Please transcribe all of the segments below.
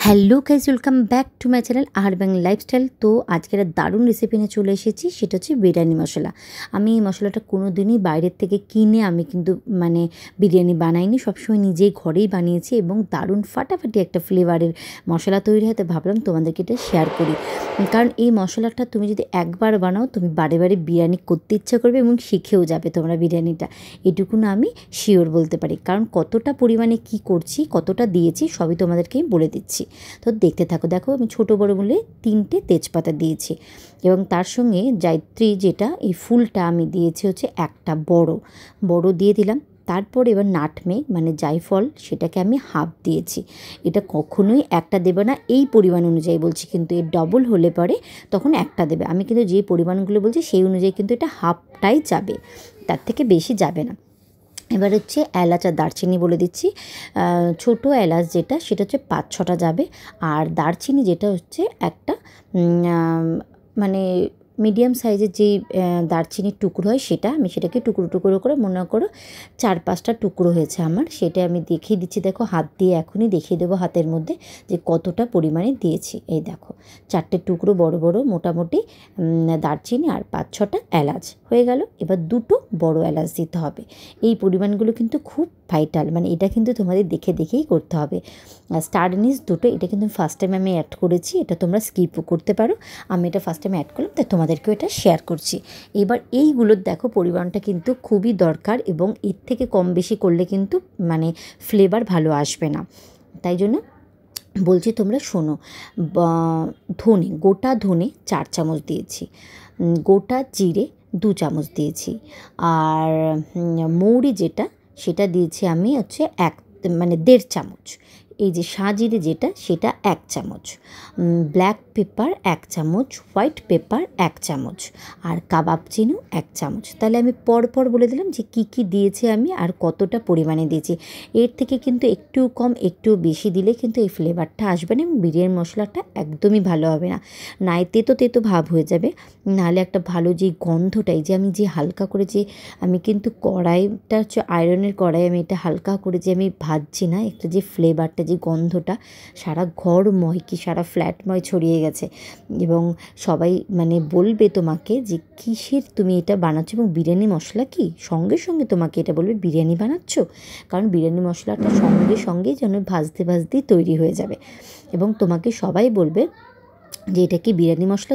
Hello guys, welcome back to my channel আহার Bangla lifestyle. তো আজকে একটা দারুণ রেসিপি নিয়ে চলে এসেছি, সেটা হচ্ছে বিরিয়ানি মশলা। আমি এই মশলাটা কোনো দিনই বাইরের থেকে কিনে আমি কিন্তু বিরিয়ানি বানাইনি, সবসময় নিজেই ঘরেই বানিয়েছি এবং দারুণ ফাটাফাটি একটা ফ্লেভারের মশলা তৈরি হয়। তো ভাবলাম তোমাদেরকে এটা শেয়ার করি, কারণ এই মশলাটা তুমি যদি একবার বানাও তুমি বারে বারে বিরিয়ানি করতে ইচ্ছা করবে এবং শিখেও যাবে তোমরা বিরিয়ানিটা। এটুকু না আমি শিওর বলতে পারি, কারণ কতটা পরিমাণে কি করছি, কতটা দিয়েছি সবই তোমাদেরকে বলে দিচ্ছি। তো দেখতে থাকো। দেখো আমি ছোটো বড়ো বলে 3টে তেজপাতা দিয়েছি এবং তার সঙ্গে জায়ত্রী, যেটা এই ফুলটা আমি দিয়েছি হচ্ছে একটা বড় দিয়ে দিলাম। তারপর এবার নাটমেগ জায়ফল, সেটাকে আমি হাফ দিয়েছি। এটা কখনোই একটা দেবে না, এই পরিমাণ অনুযায়ী বলছি, কিন্তু এর ডবল হলে পরে তখন একটা দেবে। আমি কিন্তু যে পরিমাণগুলো বলছি সেই অনুযায়ী কিন্তু এটা হাফটাই যাবে, তার থেকে বেশি যাবে না। এবার হচ্ছে এলাচ আর দারচিনি বলে দিচ্ছি। ছোটো এলাচ যেটা, সেটা হচ্ছে 5-6টা যাবে। আর দারচিনি যেটা হচ্ছে একটা মানে মিডিয়াম সাইজের যেই দারচিনির টুকরো হয়, সেটা আমি সেটাকে টুকরো টুকরো করে, মনে করো 4-5টা টুকরো হয়েছে আমার, সেটা আমি দেখিয়ে দিচ্ছি। দেখো হাত দিয়ে এখনই দেখিয়ে দেবো হাতের মধ্যে যে কতটা পরিমাণে দিয়েছি। এই দেখো 4টে টুকরো বড় বড় মোটামুটি দারচিনি আর 5-6টা এলাচ হয়ে গেল। এবার 2টো বড় এলাচ দিতে হবে। এই পরিমাণগুলো কিন্তু খুব ভাইটাল, এটা কিন্তু তোমাদের দেখে দেখেই করতে হবে। স্টার অ্যানিস 2টো, এটা কিন্তু ফার্স্ট টাইম আমি অ্যাড করেছি, এটা তোমরা স্কিপও করতে পারো। আমি এটা ফার্স্ট টাইম অ্যাড করলাম, তাই তোমাদেরকেও এটা শেয়ার করছি। এবার এইগুলোর দেখো পরিমাণটা কিন্তু খুবই দরকার, এবং এর থেকে কম বেশি করলে কিন্তু ফ্লেভার ভালো আসবে না। তাই জন্য বলছি তোমরা শোনো। গোটা ধনে 4 চামচ দিয়েছি, গোটা জিরে 2 চামচ দিয়েছি, আর মৌরি যেটা, সেটা দিয়েছি আমি হচ্ছে 1.5 চামচ। এই যে সাজিরে যেটা, সেটা 1 চামচ, ব্ল্যাক পেপার 1 চামচ, হোয়াইট পেপার 1 চামচ, আর কাবাব চিনিও 1 চামচ। তাহলে আমি পরপর বলে দিলাম যে কি কি দিয়েছি আমি আর কতটা পরিমাণে দিয়েছি। এর থেকে কিন্তু একটু কম একটু বেশি দিলে কিন্তু এই ফ্লেভারটা আসবে না এবং বিরিয়ানি মশলাটা একদমই ভালো হবে না। নাই তেতো তেতো ভাব হয়ে যাবে, নাহলে একটা ভালো যে গন্ধটাই, যে আমি যে হালকা করে যে আমি কিন্তু কড়াইটা হচ্ছে আয়রনের কড়াই, আমি এটা হালকা করে যে আমি ভাজছি না, একটা যে ফ্লেভারটা, যে গন্ধটা সারা ঘরময় কি সারা ফ্ল্যাটময় ছড়িয়ে গেছে। এবং সবাই বলবে তোমাকে যে কিসের তুমি এটা বানাচ্ছো, এবং বিরিয়ানি মশলা কি, সঙ্গে সঙ্গে তোমাকে এটা বলবে বিরিয়ানি বানাচ্ছ, কারণ বিরিয়ানি মশলাটা সঙ্গে সঙ্গে যেন ভাজতে ভাজতেই তৈরি হয়ে যাবে। এবং তোমাকে সবাই বলবে যে এটা কি বিরিয়ানি মশলা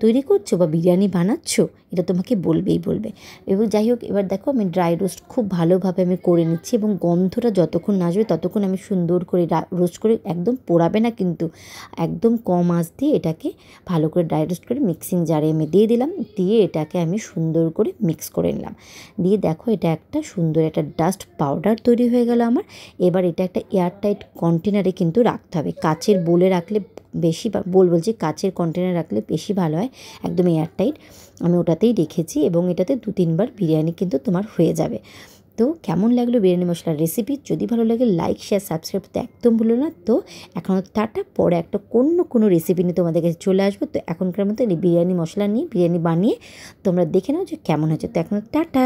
তৈরি করছো বা বিরিয়ানি বানাচ্ছো, এটা তোমাকে বলবে। এবং যাই হোক, এবার দেখো আমি ড্রাই রোস্ট খুব ভালোভাবে আমি করে নিচ্ছি, এবং গন্ধটা যতক্ষণ না আসবে ততক্ষণ আমি সুন্দর করে রোস্ট করে, একদম পোড়াবে না কিন্তু, একদম কম আঁচ দিয়ে এটাকে ভালো করে ড্রাই রোস্ট করে মিক্সিং জারে আমি দিয়ে দিলাম। দিয়ে এটাকে আমি সুন্দর করে মিক্স করে নিলাম। দিয়ে দেখো এটা একটা সুন্দর একটা ডাস্ট পাউডার তৈরি হয়ে গেল আমার। এবার এটা একটা এয়ারটাইট কন্টেনারে কিন্তু রাখতে হবে, কাচের বোলে রাখলে বেশি, বলছি কাচের কন্টেনার রাখলে বেশি ভালো হয়, একদম এয়ারটাইট। আমি ওটাতেই রেখেছি এবং এটাতে 2-3 বার বিরিয়ানি কিন্তু তোমার হয়ে যাবে। তো কেমন লাগলো বিরিয়ানি মশলার রেসিপি? যদি ভালো লাগে লাইক শেয়ার সাবস্ক্রাইব করতে একদম ভুলো না। তো এখন টাটা, পরে একটা কোনো রেসিপি নিয়ে তোমাদের কাছে চলে আসবো। তো এখনকার মতো এই বিরিয়ানি মশলা নিয়ে বিরিয়ানি বানিয়ে তোমরা দেখে নাও যে কেমন হয়েছে। তো এখন টাটা।